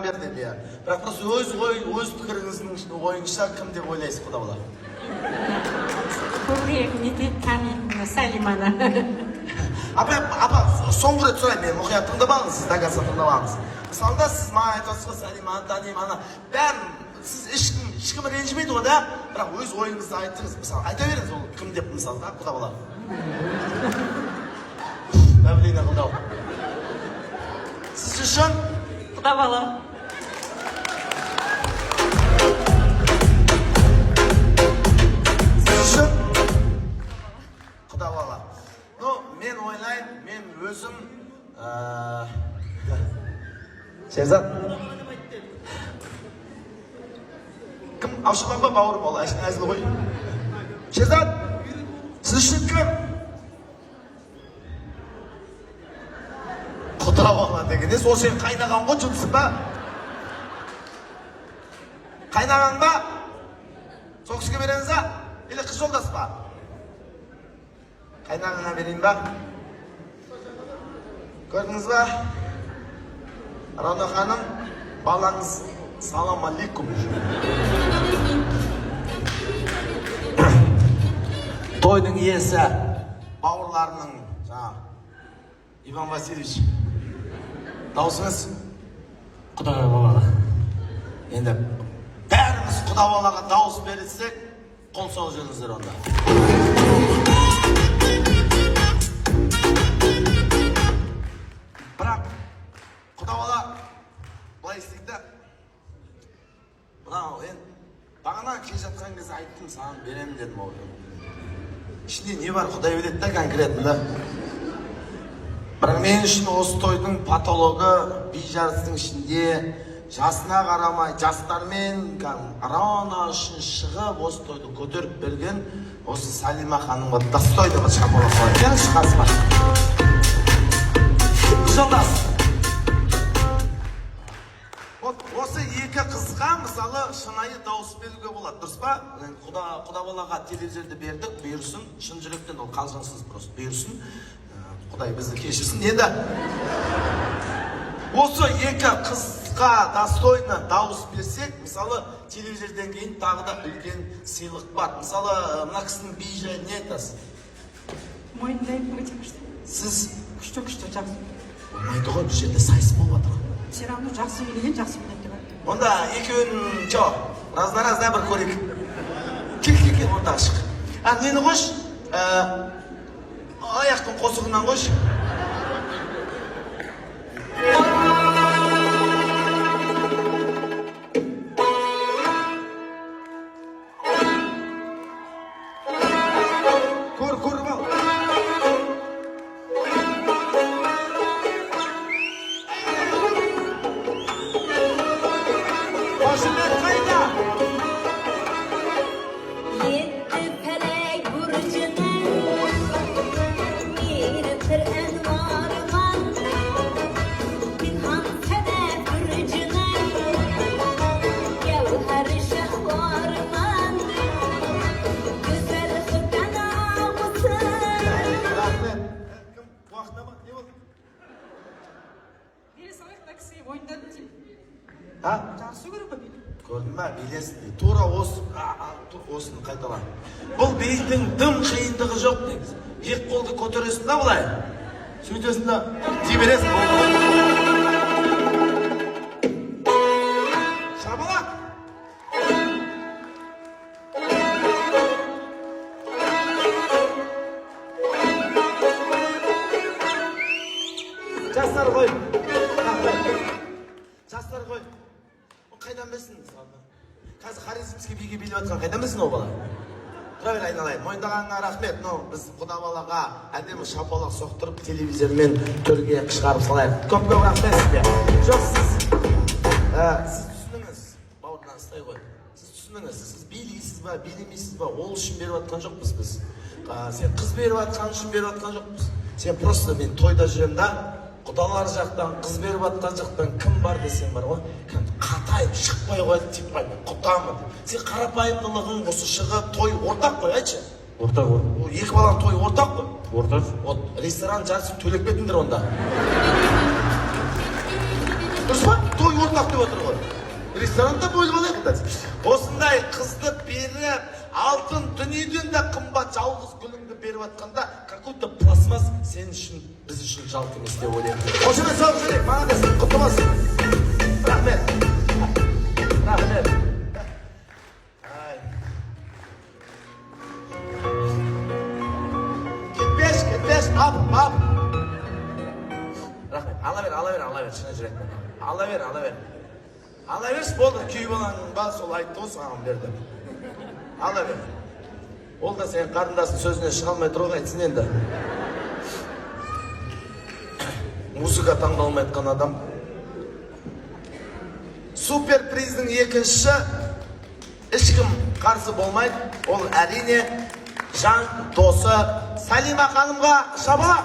берді де. Бірақ просто өз пікіріңіздің ойыңызша кім деп ойлайсыз, құда бала? көбірек нетіп танитын Салиманы. Апа, соңғы рет сұрайын, мен мұқият тыңдап алыңыз, сіз дагаса тыңдап алыңыз. Мысалда сіз маған айтасыз, Салиманы танимын, бәрін сіз ешкім ренжімейді ғой да, бірақ өз ойыңызды айтыңыз. Мысалы, айта беріңіз ол кім деп мысалда, құда бала. Бәбілейне қылдау. Сіз үшін Құда бала. Мен ойлаймын, мен өзім Шерзат кім ашылан ба бауырым ол әзіл ғой. Шерзат, сіз үшін кім? Құда бала деген ол сен қайнаған ғой, жұмсың ба? Қайнаған ба? Сол кісіге береңіз ба? Или қыз жолдас ба? Қайнағыңа берейін ба? Көрдіңіз ба? Рана ханым, балаңыз салам алейкум. Тойдың иесі бауырларының Иван Васильевич. Даусыңыз? Құда балаға. Енді бәріміз құда балаға дауыс берілсек, қол соғып жүріңіздер онда. Бірақ құда бала былай істейді. Мынау бағана келе жатқан кезде айттым, саған беремін дедім ол. Ішінде не бар, Құдай біледі да конкретно. Бірақ мен үшін осы тойдың патологы би жарыстың ішінде жасына қарамай, жастармен арана үшін шығып осы тойды көтеріп берген осы Салима ханымға достойны бір шапалақ қояйық. Келіңізші қасыма. Жолдас. Осы екі қызға мысалы шынайы дауыс беруге болады, дұрыс па? Құда балаға телевизорды бердік, бұйырсын, шын жүректен ол қалжыңсыз просто бұйырсын. Құдай бізді кешірсін. Енді осы екі қызға достойны дауыс берсек, мысалы телевизорден кейін тағы да үлкен сыйлық бар. Мысалы мына кісінің би жайы не айтасыз? Мойындаймын өте күшті. Сіз Күшті жақсы. Болмайды ғой, бұл жерде сайыс болып жатыр. Все равно жақсы билеген жақсы биледі деп. Онда екеуін разна бір көрейік. Кел, онда ашық. Нені қош? Аяқтың қосығынан қош. Көріп ал. Жарысу керек па бейді? Көрдің ба, билесін. Тура осыны қайталан. Бұл бейдің дым қиындығы жоқ негіз. Ек қолды көтересін да бұлай. Сөйтесін да тебересін. Шабалақ! Жастар қой. Жастар қой. Қайдан білсін? Қазір Харизмский биге биліп атқан қайдан білсін ол бала? Тұра бер айналайын. Мойындағаныңа рахмет. Біз құда балаға әдемі шапалақ соқтырып, телевизормен төрге шығарып салайық. Көп рахмет сізге. Жоқ, сіз түсініңіз. Бауырынан ұстай ғой. Сіз түсініңіз. Сіз билейсіз ба, билемейсіз ба? Ол үшін беріп атқан жоқпыз біз. Сен қыз беріп атқан үшін беріп атқан жоқпыз. Сен просто мен тойда жүрем да, құдалар жақтан, қыз беріп атқан жақтан кім бар десең бар ғой, қатайып шықпай қойды тиіп қойды, құтамын. Сен қарапайымдылығың осы шығып, той ортақ қой, айтшы. Ортақ ор. Екі баланың тойы ортақ қой. Ортақ. Ресторан жарысын төлеп кетіңдер онда. Дұрыс па? той ортақ деп отыр ғой. Ресторанда бөліп алайық та. Осындай қызды беріп, алтын дүниеден де қымбат жалғыз гүліңді беріп атқанда, какой-то пластмасс сен үшін, біз үшін жалко емес деп ойлаймын. Қошемет сау жүрек, молодец, құтты болсын. Рахмет. Рахмет. Кетпеш, ап. Рахмет, ала бер, шыны жүректен. Ала бер. Ала берші болды, күй баланың ба сол айтты ғой саған берді. Ала бер. Ол да сен қарындасың сөзіне шыға алмай тұруға айтсын енді. Музыка таңдалмай айтқан адам. Супер приздің екінші ешкім қарсы болмайды. Ол әрине жан досы Салима ханымға шабалақ.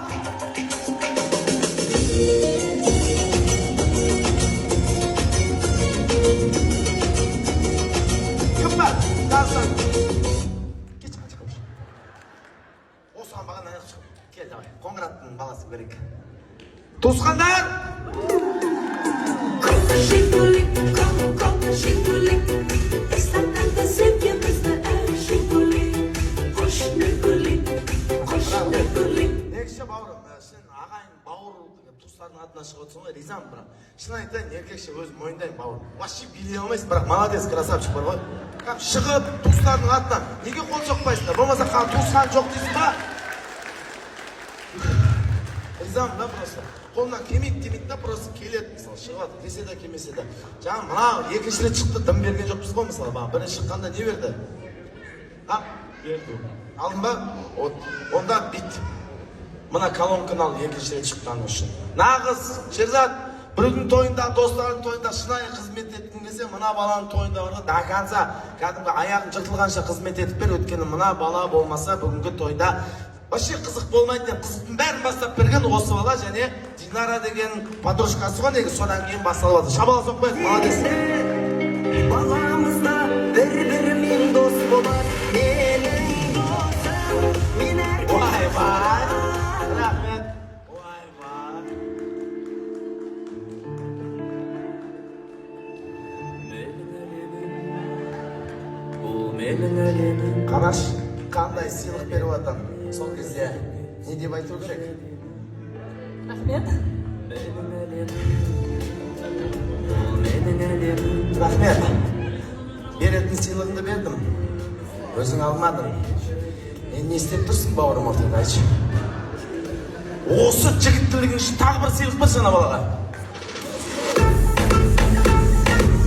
Kalsın. Geç. Osman bana ne yapacak? Gel davay. Kongrat'ın balası verek. Tuzkanlar! Nekşe bavrum, sen ağayın bavur tuzların adına шығып ғой, ризамын, бірақ. Шын айтайын, еркекше өзім мойындаймын, бауыр. Вообще билей алмайсың, бірақ молодец, красавчик бар ғой. Шығып туыстардың атынан неге қол соқпайсыңдар? Болмаса қан туысқан жоқ дейсің ба? Ризамын да просто. Қолынан келмейді да просто келеді, мысалы, шығады, келсе де келмесе де. Жаңа мына екінші рет шықты, дым берген жоқпыз ғой, мысалы, бірінші шыққанда не берді? Берді. Алдың ба? Онда бит. Мына колонканы ал екінші рет шыққаны үшін. Нағыз, Шерзат, біреудің тойында, достардың тойында шынайы қызмет еттің десе, мына баланың тойында бар ғой, даканса, кәдімгі аяғын жыртылғанша қызмет етіп бер, өйткені мына бала болмаса бүгінгі тойда вообще қызық болмайды деп, қызықтың бәрін бастап берген осы бала, және Динара деген подружкасы ғой, неге содан кейін басталып жатыр. Шабала соқпайық, молодец. Баламызда бір-бірімен дос болар, менің досым, мен әркім. Вай, рахмет. Вай. Қараш, қандай сыйлық беріп атам. Сол кезде не деп айту керек? Рахмет. Рахмет. Беретін сыйлығыңды бердім. Өзің алмадың. Не істеп тұрсың, бауырым ортада, айтшы. Осы жігіттілігің үшін тағы бір сыйлық па жаңа балаға?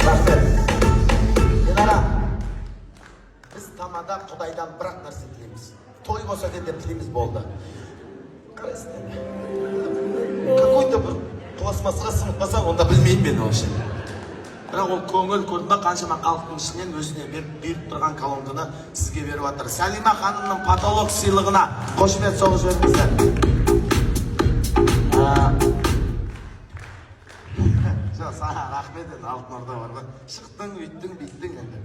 Рахмет. Динара, біз тамада Құдайдан бірақ нәрсе тілейміз. Той болса деп тілейміз, болды. Қарайсың енді. Какой-то бір пластмассқа сынып қалсаң, онда білмеймін мен вообще. Бірақ ол көңіл көрдің ба, қаншама халықтың ішінен өзіне беріп тұрған колонканы сізге беріп жатыр. Салима ханымның потолок сыйлығына қошемет соғып жіберіңіздер. Жоқ, саған рахмет енді, Алтын Орда бар ғой. Шықтың, үйттің енді.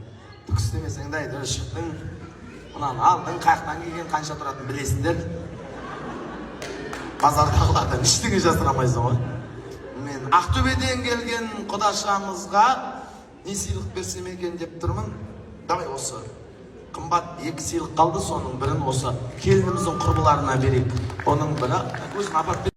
Түк істемесең де айтыр, шықтың. Мұнан алдың, қаяқтан келген қанша тұратын білесіңдер. Базардағылардан ештеңе жасырамайсың ғой. Мен Ақтөбеден келген құдашамызға не сыйлық берсем екен деп тұрмын. Давай осы қымбат екі сыйлық қалды, соның бірін осы келініміздің құрбыларына берейік. Оның бірі өзін апарып